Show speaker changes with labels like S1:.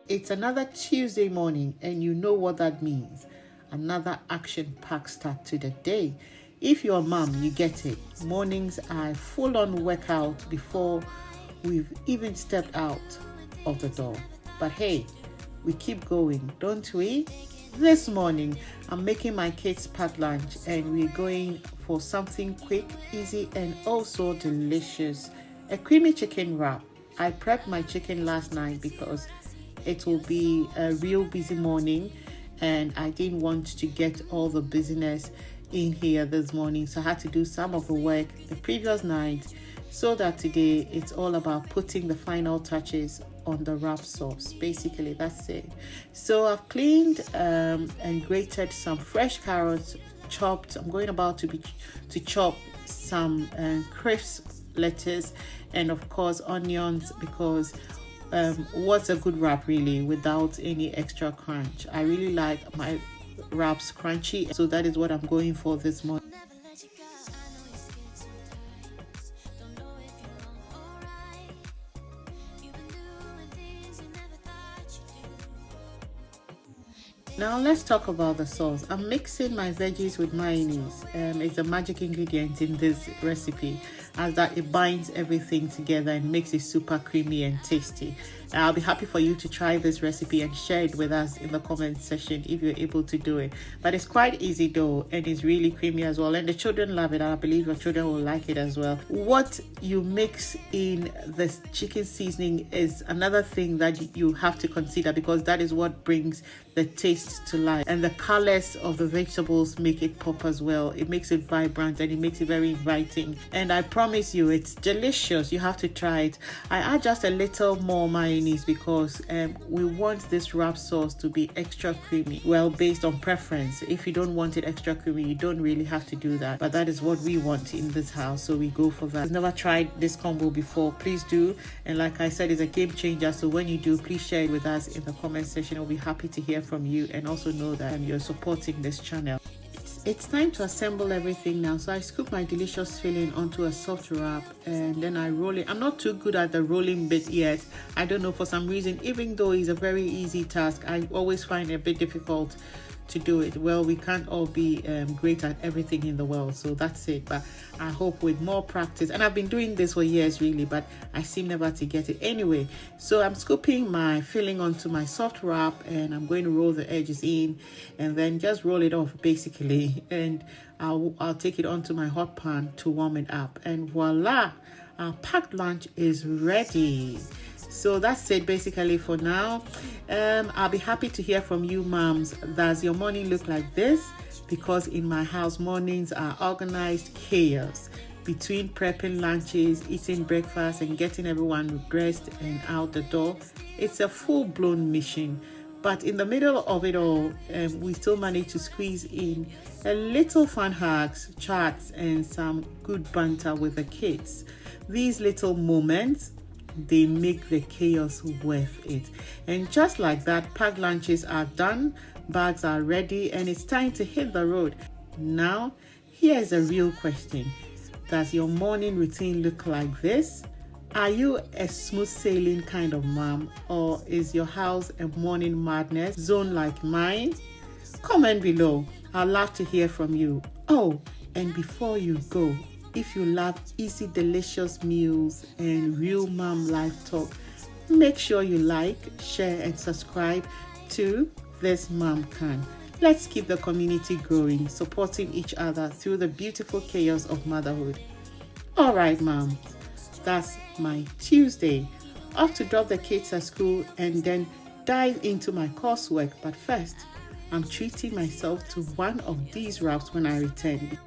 S1: It's another Tuesday morning, and you know what that means. Another action-packed start to the day. If you're a mom, you get it. Mornings are a full-on workout before we've even stepped out of the door. But hey, we keep going, don't we? This morning, I'm making my kids packed lunch, and we're going for something quick, easy, and also delicious. A creamy chicken wrap. I prepped my chicken last night because it will be a real busy morning, and I didn't want to get all the busyness in here this morning, so I had to do some of the work the previous night so that today it's all about putting the final touches on the wrap sauce. Basically, that's it. So I've cleaned and grated some fresh carrots, chopped. I'm going about to chop some crisp lettuce, and of course onions, because what's a good wrap really without any extra crunch? I really like my wraps crunchy, so that is what I'm going for this morning. Now let's talk about the sauce. I'm mixing my veggies with mayonnaise. It's a magic ingredient in this recipe, as that it binds everything together and makes it super creamy and tasty. I'll be happy for you to try this recipe and share it with us in the comment section if you're able to do it. But it's quite easy though, and it's really creamy as well, and the children love it. I believe your children will like it as well. What you mix in the chicken seasoning is another thing that you have to consider, because that is what brings the taste to life, and the colors of the vegetables make it pop as well. It makes it vibrant and it makes it very inviting, and I promise you it's delicious. You have to try it. I add just a little more mayonnaise because we want this wrap sauce to be extra creamy, well, based on preference. If you don't want it extra creamy, you don't really have to do that, but that is what we want in this house, so we go for that. If you've never tried this combo before, please do, and like I said, it's a game changer, so when you do, please share it with us in the comment section. We'll be happy to hear from you, and also know that you're supporting this channel. It's time to assemble everything now. So I scoop my delicious filling onto a soft wrap, and then I roll it. I'm not too good at the rolling bit yet. I don't know, for some reason, even though it's a very easy task, I always find it a bit difficult to do it. Well, we can't all be great at everything in the world, so that's it. But I hope with more practice, and I've been doing this for years really, but I seem never to get it anyway. So I'm scooping my filling onto my soft wrap, and I'm going to roll the edges in and then just roll it off basically, and I'll take it onto my hot pan to warm it up, and voila, our packed lunch is ready. So that's it basically for now. I'll be happy to hear from you moms. Does your morning look like this? Because in my house, mornings are organized chaos. Between prepping lunches, eating breakfast, and getting everyone dressed and out the door, it's a full-blown mission. But in the middle of it all, we still manage to squeeze in a little fun hacks, chats, and some good banter with the kids. These little moments, they make the chaos worth it. And just like that, packed lunches are done, bags are ready, and it's time to hit the road. Now, here's a real question. Does your morning routine look like this? Are you a smooth sailing kind of mom, or is your house a morning madness zone like mine? Comment below. I'd love to hear from you. Oh, and before you go, if you love easy, delicious meals and real mom life talk, make sure you like, share, and subscribe to This Mom Can. Let's keep the community growing, supporting each other through the beautiful chaos of motherhood. All right, mom, that's my Tuesday. Off to drop the kids at school and then dive into my coursework. But first, I'm treating myself to one of these wraps when I return.